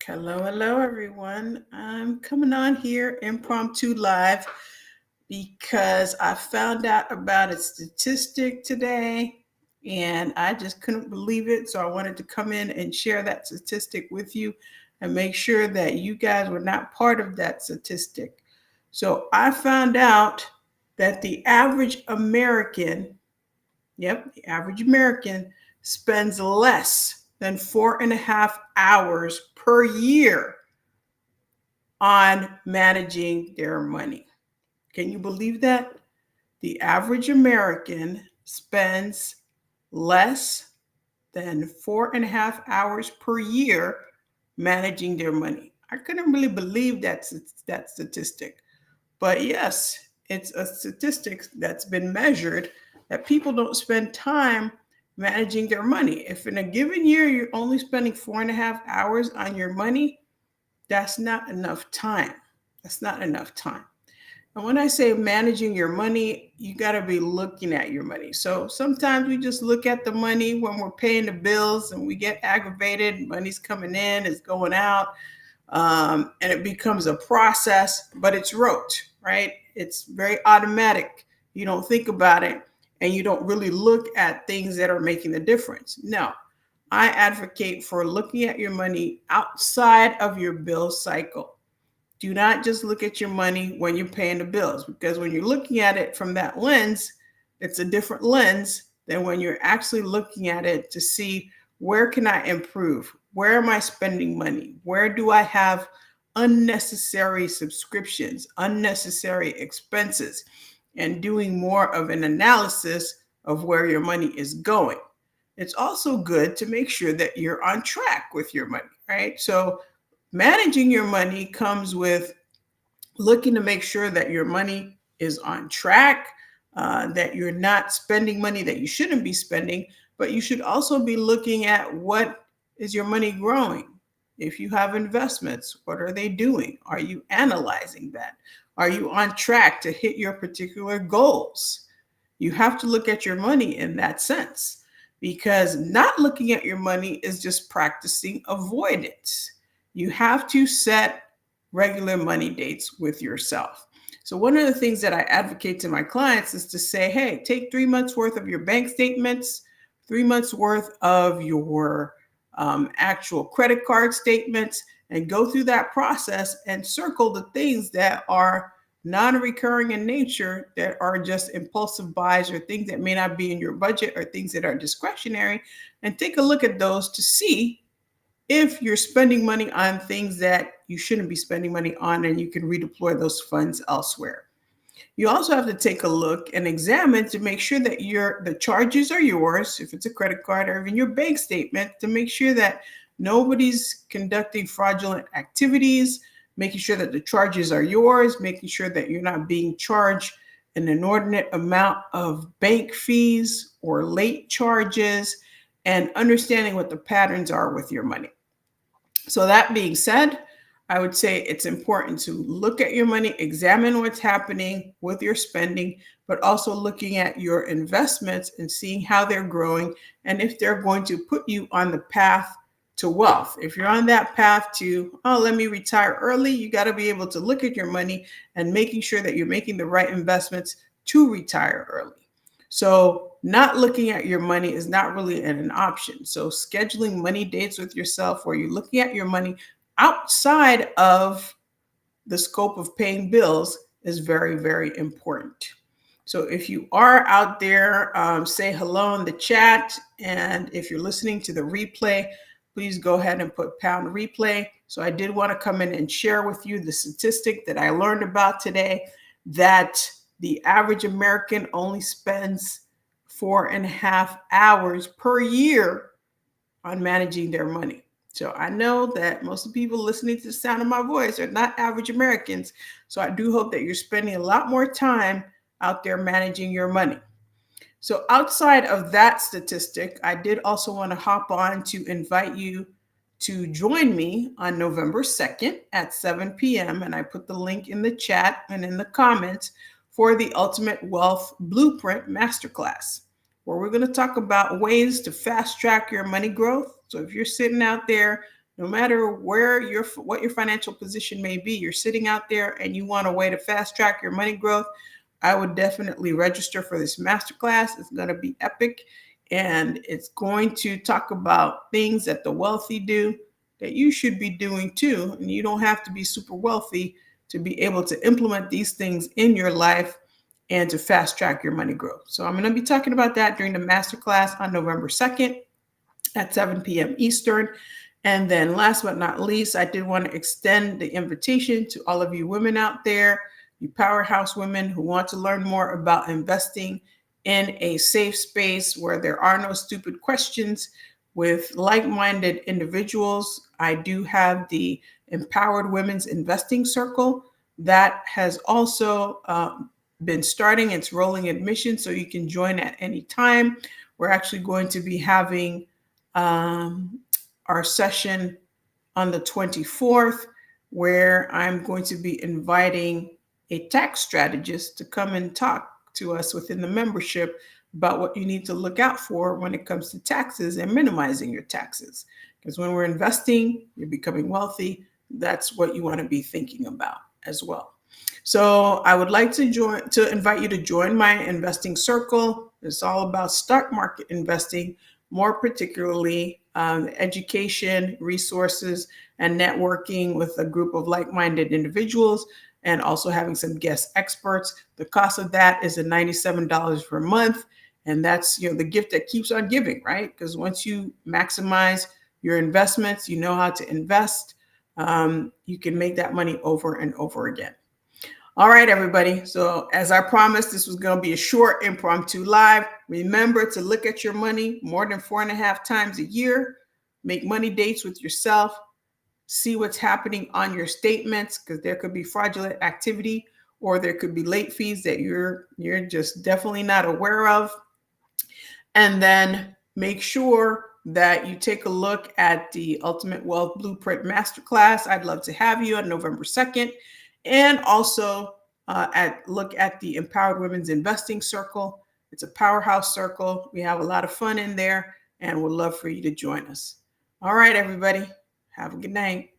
Hello, everyone. I'm coming on here impromptu live because I found out about a statistic today and I just couldn't believe it. So I wanted to come in and share that statistic with you and make sure that you guys were not part of that statistic. So I found out that the average American, the average American spends less than 4.5 hours per year on managing their money. Can you believe that? The average American spends less than 4.5 hours per year managing their money. I couldn't really believe that statistic. But yes, it's a statistic that's been measured that people don't spend time managing their money. If in a given year you're only spending 4.5 hours on your money, that's not enough time. That's not enough time. And when I say managing your money, you got to be looking at your money. So sometimes we just look at the money when we're paying the bills and we get aggravated. Money's coming in, it's going out, and it becomes a process, but it's rote, right? It's very automatic. You don't think about it and you don't really look at things that are making the difference. No, I advocate for looking at your money outside of your bill cycle. Do not just look at your money when you're paying the bills, because when you're looking at it from that lens, it's a different lens than when you're actually looking at it to see where can I improve? Where am I spending money? Where do I have unnecessary subscriptions, unnecessary expenses, and doing more of an analysis of where your money is going. It's also good to make sure that you're on track with your money, right? So managing your money comes with looking to make sure that your money is on track, that you're not spending money that you shouldn't be spending, but you should also be looking at what is your money growing. If you have investments, what are they doing? Are you analyzing that? Are you on track to hit your particular goals? You have to look at your money in that sense, because not looking at your money is just practicing avoidance. You have to set regular money dates with yourself. So one of the things that I advocate to my clients is to say, hey, take 3 months worth of your bank statements, 3 months worth of your actual credit card statements, and go through that process and circle the things that are non-recurring in nature, that are just impulsive buys or things that may not be in your budget or things that are discretionary, and take a look at those to see if you're spending money on things that you shouldn't be spending money on, and you can redeploy those funds elsewhere. You also have to take a look and examine to make sure that the charges are yours, if it's a credit card, or even your bank statement, to make sure that nobody's conducting fraudulent activities, making sure that the charges are yours, making sure that you're not being charged an inordinate amount of bank fees or late charges, and understanding what the patterns are with your money. So that being said, I would say it's important to look at your money, examine what's happening with your spending, but also looking at your investments and seeing how they're growing and if they're going to put you on the path to wealth. If you're on that path to, oh, let me retire early, you got to be able to look at your money and making sure that you're making the right investments to retire early. So not looking at your money is not really an option. So scheduling money dates with yourself where you're looking at your money outside of the scope of paying bills is very, very important. So if you are out there, say hello in the chat. And if you're listening to the replay, please go ahead and put pound replay. So I did want to come in and share with you the statistic that I learned about today, that the average American only spends 4.5 hours per year on managing their money. So I know that most of the people listening to the sound of my voice are not average Americans. So I do hope that you're spending a lot more time out there managing your money. So outside of that statistic, I did also want to hop on to invite you to join me on November 2nd at 7 p.m. And I put the link in the chat and in the comments for the Ultimate Wealth Blueprint Masterclass, where we're going to talk about ways to fast track your money growth. So if you're sitting out there No matter what your financial position may be, you're sitting out there and you want a way to fast track your money growth, I would definitely register for this masterclass. It's going to be epic, and it's going to talk about things that the wealthy do that you should be doing too. And you don't have to be super wealthy to be able to implement these things in your life and to fast track your money growth. So I'm going to be talking about that during the masterclass on November 2nd at 7 p.m. Eastern. And then last but not least, I did want to extend the invitation to all of you women out there, you powerhouse women who want to learn more about investing in a safe space where there are no stupid questions with like-minded individuals. I do have the Empowered Women's Investing Circle that has also been starting its rolling admission, so you can join at any time. We're actually going to be having our session on the 24th, where I'm going to be inviting a tax strategist to come and talk to us within the membership about what you need to look out for when it comes to taxes and minimizing your taxes. Because when we're investing, you're becoming wealthy. That's what you want to be thinking about as well. So I would like to invite you to join my investing circle. It's all about stock market investing, more particularly education, resources, and networking with a group of like-minded individuals, and also having some guest experts. The cost of that is at $97 per month. And that's, the gift that keeps on giving, right? Because once you maximize your investments, you know how to invest, you can make that money over and over again. All right, everybody. So as I promised, this was going to be a short impromptu live. Remember to look at your money more than 4.5 times a year. Make money dates with yourself. See what's happening on your statements, because there could be fraudulent activity or there could be late fees that you're just definitely not aware of. And then make sure that you take a look at the Ultimate Wealth Blueprint Masterclass. I'd love to have you on November 2nd. And also look at the Empowered Women's Investing Circle. It's a powerhouse circle. We have a lot of fun in there, and we'd love for you to join us. All right, everybody. Have a good night.